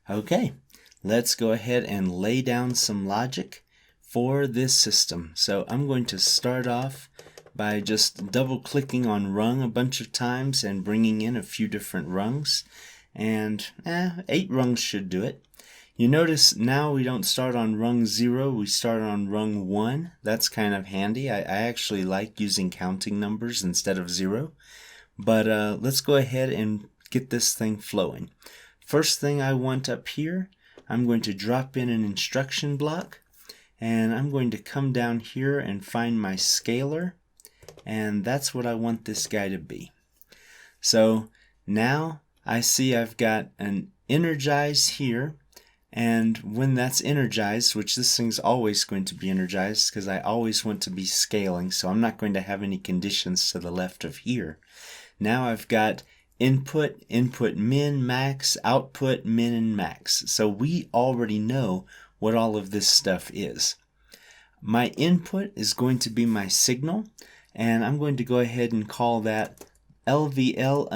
Okay, let's go ahead and lay down some logic for this system. So I'm going to start off by just double clicking on rung a bunch of times and bringing in a few different rungs, and 8 rungs should do it. You notice now we don't start on rung 0, we start on rung 1. That's kind of handy. I actually like using counting numbers instead of 0. But let's go ahead and get this thing flowing. First thing I want up here, I'm going to drop in an instruction block, and I'm going to come down here and find my scalar, and that's what I want this guy to be. So now I see I've got an energize here, and when that's energized, which this thing's always going to be energized because I always want to be scaling, so I'm not going to have any conditions to the left of here. Now I've got input, input min, max, output min and max. So we already know what all of this stuff is. My input is going to be my signal, and I'm going to go ahead and call that LVL_IN.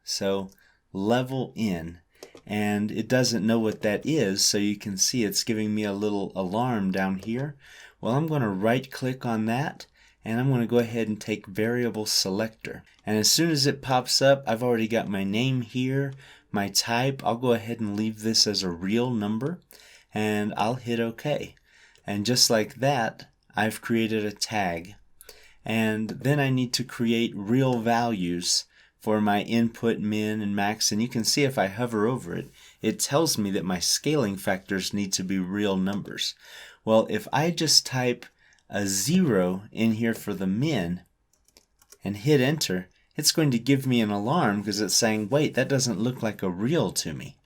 So level in. And it doesn't know what that is, so you can see it's giving me a little alarm down here. Well, I'm going to right click on that, and I'm going to go ahead and take variable selector. And as soon as it pops up, I've already got my name here, my type. I'll go ahead and leave this as a real number, and I'll hit OK. And just like that, I've created a tag. And then I need to create real values for my input, min, and max. And you can see if I hover over it, it tells me that my scaling factors need to be real numbers. Well, if I just type a 0 in here for the min and hit enter, it's going to give me an alarm because it's saying, wait, that doesn't look like a real to me.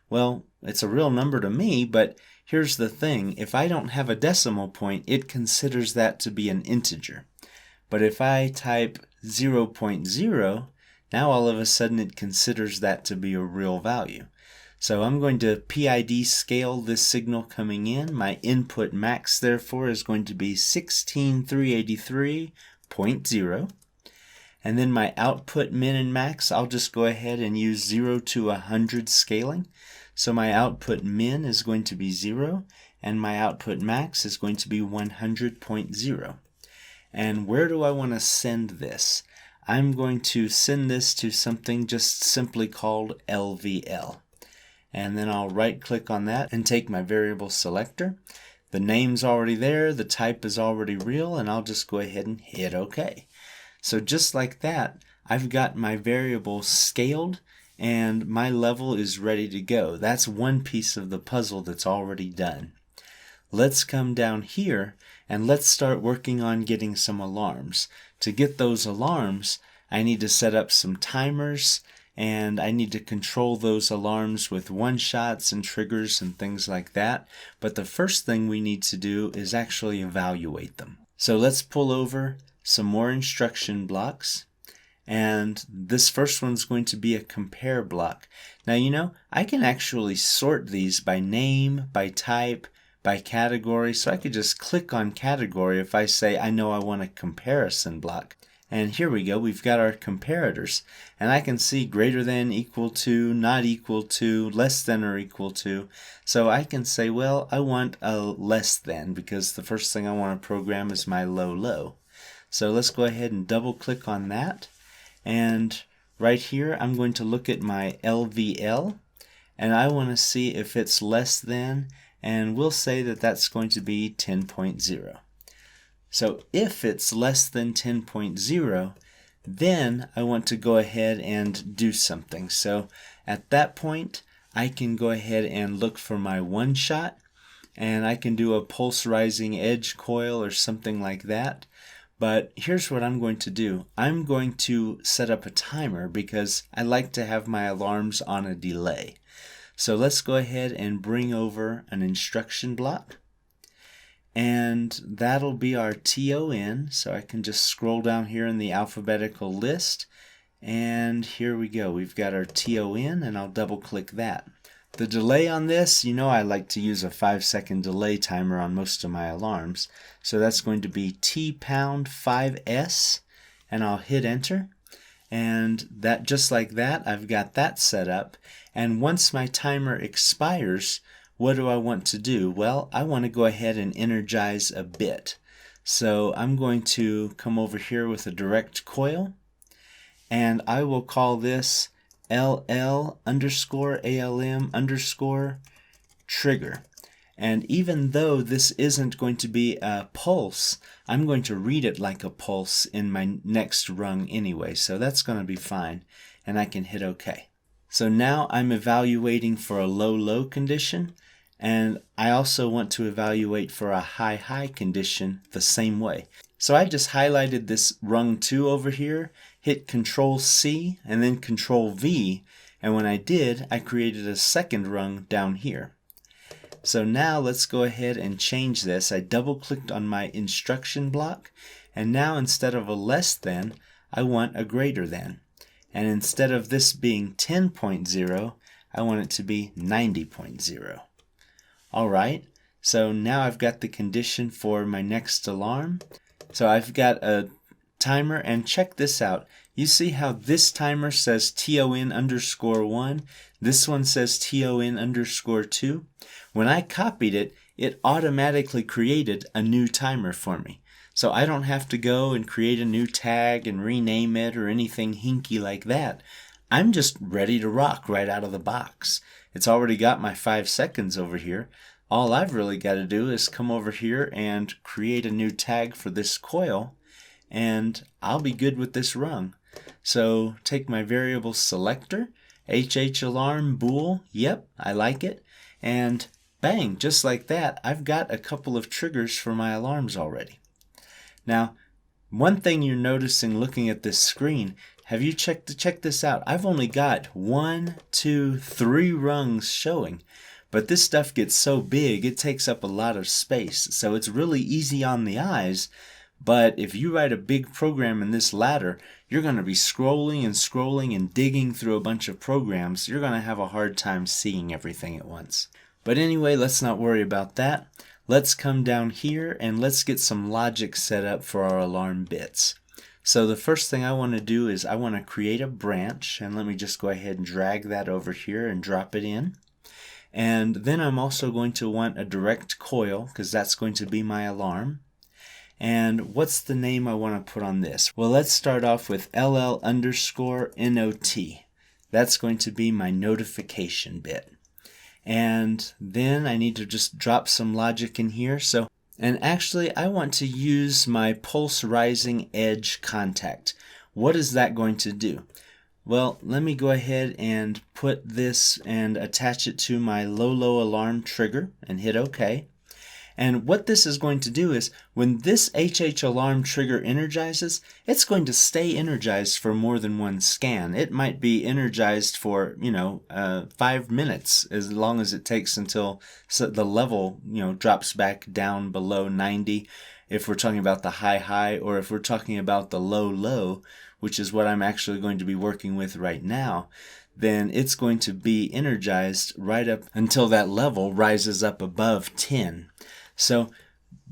Well, it's a real number to me, but here's the thing. If I don't have a decimal point, it considers that to be an integer. But if I type 0.0, now all of a sudden it considers that to be a real value. So I'm going to PID scale this signal coming in. My input max therefore is going to be 16383.0. And then my output min and max, I'll just go ahead and use 0 to 100 scaling. So my output min is going to be 0, and my output max is going to be 100.0. And where do I want to send this? I'm going to send this to something just simply called LVL. And then I'll right click on that and take my variable selector. The name's already there, the type is already real, and I'll just go ahead and hit OK. So just like that, I've got my variable scaled and my level is ready to go. That's one piece of the puzzle that's already done. Let's come down here and let's start working on getting some alarms. To get those alarms, I need to set up some timers, and I need to control those alarms with one-shots and triggers and things like that. But the first thing we need to do is actually evaluate them. So let's pull over some more instruction blocks, and this first one's going to be a compare block. Now, you know, I can actually sort these by name, by type, by category, so I could just click on category if I say I know I want a comparison block. And here we go, we've got our comparators, and I can see greater than, equal to, not equal to, less than or equal to. So I can say, well, I want a less than, because the first thing I want to program is my low. So let's go ahead and double click on that, and right here I'm going to look at my LVL, and I want to see if it's less than, and we'll say that that's going to be 10.0. So if it's less than 10.0, then I want to go ahead and do something. So at that point, I can go ahead and look for my one shot, and I can do a pulse rising edge coil or something like that. But here's what I'm going to do. I'm going to set up a timer because I like to have my alarms on a delay. So let's go ahead and bring over an instruction block. And that'll be our TON. So I can just scroll down here in the alphabetical list. And here we go. We've got our TON, and I'll double click that. The delay on this, you know I like to use a 5-second delay timer on most of my alarms. So that's going to be T#5S, and I'll hit enter. And that, just like that, I've got that set up. And once my timer expires, what do I want to do? Well, I want to go ahead and energize a bit. So I'm going to come over here with a direct coil, and I will call this LL underscore ALM underscore trigger. And even though this isn't going to be a pulse, I'm going to read it like a pulse in my next rung anyway, so that's going to be fine, and I can hit OK. So now I'm evaluating for a low-low condition, and I also want to evaluate for a high-high condition the same way. So I just highlighted this rung 2 over here, hit Control C and then Control V, and when I did, I created a second rung down here. So now let's go ahead and change this. I double-clicked on my instruction block, and now instead of a less than, I want a greater than. And instead of this being 10.0, I want it to be 90.0. Alright, so now I've got the condition for my next alarm. So I've got a timer, and check this out. You see how this timer says TON underscore 1, this one says TON underscore 2? When I copied it, it automatically created a new timer for me. So I don't have to go and create a new tag and rename it or anything hinky like that. I'm just ready to rock right out of the box. It's already got my 5 seconds over here. All I've really got to do is come over here and create a new tag for this coil, and I'll be good with this rung. So take my variable selector, HH alarm bool, yep, I like it, and bang, just like that, I've got a couple of triggers for my alarms already. Now, one thing you're noticing looking at this screen, have you check this out? I've only got 1, 2, 3 rungs showing, but this stuff gets so big it takes up a lot of space, so it's really easy on the eyes. But if you write a big program in this ladder, you're going to be scrolling and scrolling and digging through a bunch of programs. You're going to have a hard time seeing everything at once. But anyway, let's not worry about that. Let's come down here and let's get some logic set up for our alarm bits. So the first thing I want to do is I want to create a branch, and let me just go ahead and drag that over here and drop it in. And then I'm also going to want a direct coil, because that's going to be my alarm. And what's the name I want to put on this? Well, let's start off with LL underscore NOT. That's going to be my notification bit. And then I need to just drop some logic in here. And actually I want to use my pulse rising edge contact. What is that going to do? Well, let me go ahead and put this and attach it to my low alarm trigger and hit OK. And what this is going to do is when this HH alarm trigger energizes, it's going to stay energized for more than one scan. It might be energized for 5 minutes, as long as it takes until the level drops back down below 90, if we're talking about the high, or if we're talking about the low, which is what I'm actually going to be working with right now. Then it's going to be energized right up until that level rises up above 10. So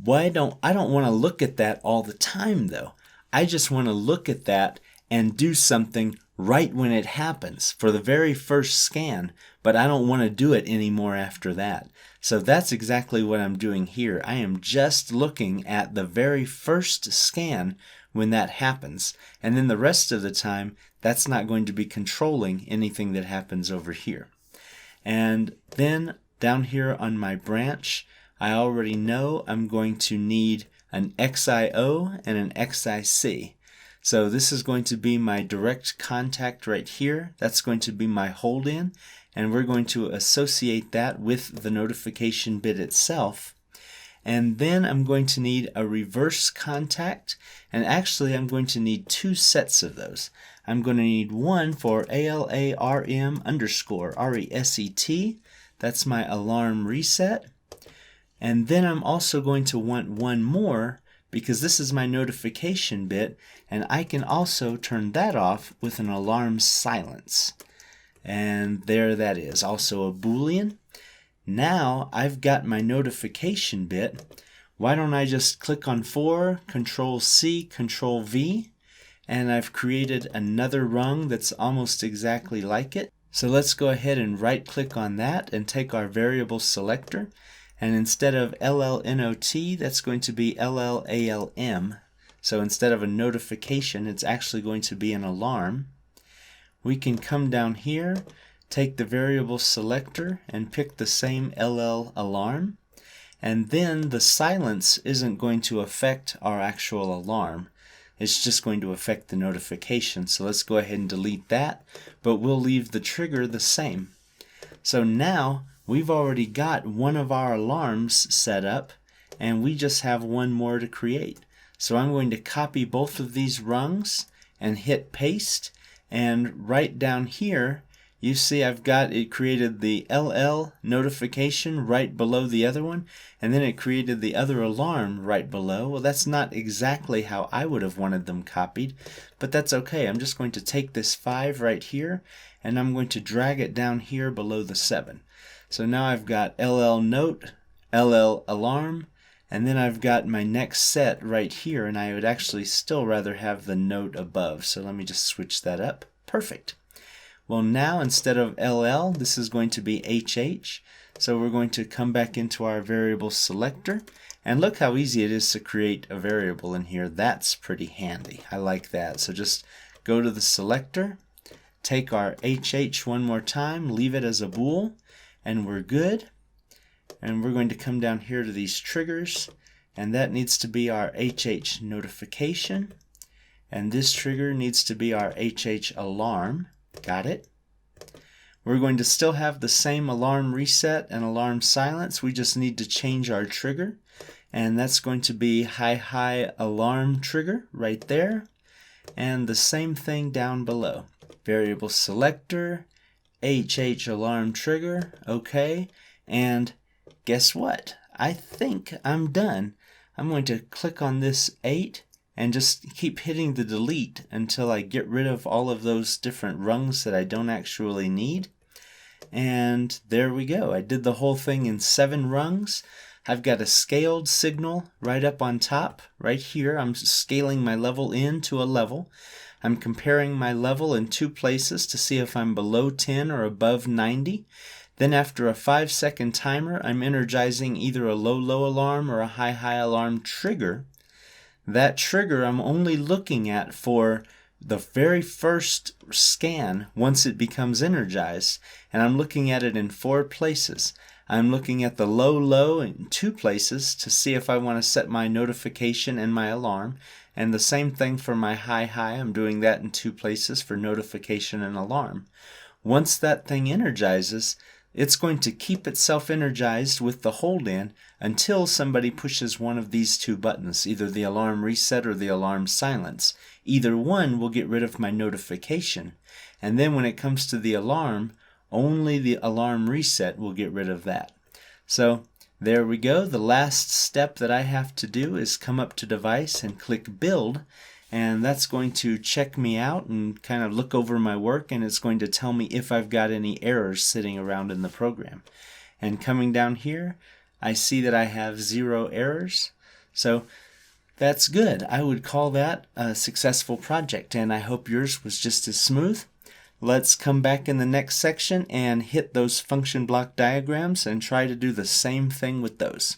I don't want to look at that all the time though. I just want to look at that and do something right when it happens for the very first scan, but I don't want to do it anymore after that. So that's exactly what I'm doing here. I am just looking at the very first scan when that happens, and then the rest of the time that's not going to be controlling anything that happens over here. And then down here on my branch, I already know I'm going to need an XIO and an XIC. So this is going to be my direct contact right here. That's going to be my hold-in, and we're going to associate that with the notification bit itself. And then I'm going to need a reverse contact, and actually I'm going to need 2 sets of those. I'm going to need one for ALARM underscore RESET. That's my alarm reset. And then I'm also going to want one more, because this is my notification bit, and I can also turn that off with an alarm silence. And there that is, also a Boolean. Now I've got my notification bit. Why don't I just click on 4, Control C, Control V, and I've created another rung that's almost exactly like it. So let's go ahead and right click on that and take our variable selector, and instead of LLNOT, that's going to be LLALM. So instead of a notification, it's actually going to be an alarm. We can come down here, take the variable selector and pick the same LL alarm, and then the silence isn't going to affect our actual alarm. It's just going to affect the notification. So let's go ahead and delete that, but we'll leave the trigger the same. So now we've already got one of our alarms set up, and we just have one more to create. So I'm going to copy both of these rungs and hit paste, and right down here you see I've got it created the LL notification right below the other one, and then it created the other alarm right below. Well, that's not exactly how I would have wanted them copied, but that's okay. I'm just going to take this 5 right here and I'm going to drag it down here below the 7. So now I've got LL note, LL alarm, and then I've got my next set right here, and I would actually still rather have the note above. So let me just switch that up. Perfect. Well, now instead of LL, this is going to be HH. So we're going to come back into our variable selector, and look how easy it is to create a variable in here. That's pretty handy. I like that. So just go to the selector, take our HH one more time, leave it as a bool, and we're good. And we're going to come down here to these triggers, and that needs to be our HH notification, and this trigger needs to be our HH alarm. Got it? We're going to still have the same alarm reset and alarm silence. We just need to change our trigger, and that's going to be high alarm trigger right there, and the same thing down below. Variable selector, HH alarm trigger, okay, and guess what? I think I'm done. I'm going to click on this 8 and just keep hitting the delete until I get rid of all of those different rungs that I don't actually need. And there we go. I did the whole thing in 7 rungs. I've got a scaled signal right up on top, right here. I'm scaling my level into a level. I'm comparing my level in 2 places to see if I'm below 10 or above 90. Then after a 5-second timer, I'm energizing either a low alarm or a high alarm trigger. That trigger I'm only looking at for the very first scan once it becomes energized, and I'm looking at it in 4 places. I'm looking at the low in 2 places to see if I want to set my notification and my alarm, and the same thing for my high. I'm doing that in 2 places for notification and alarm. Once that thing energizes, it's going to keep itself energized with the hold in until somebody pushes one of these 2 buttons, either the alarm reset or the alarm silence. Either one will get rid of my notification, and then when it comes to the alarm, only the alarm reset will get rid of that. So there we go. The last step that I have to do is come up to device and click build, and that's going to check me out and kind of look over my work, and it's going to tell me if I've got any errors sitting around in the program. And coming down here, I see that I have 0 errors. So that's good. I would call that a successful project, and I hope yours was just as smooth. Let's come back in the next section and hit those function block diagrams and try to do the same thing with those.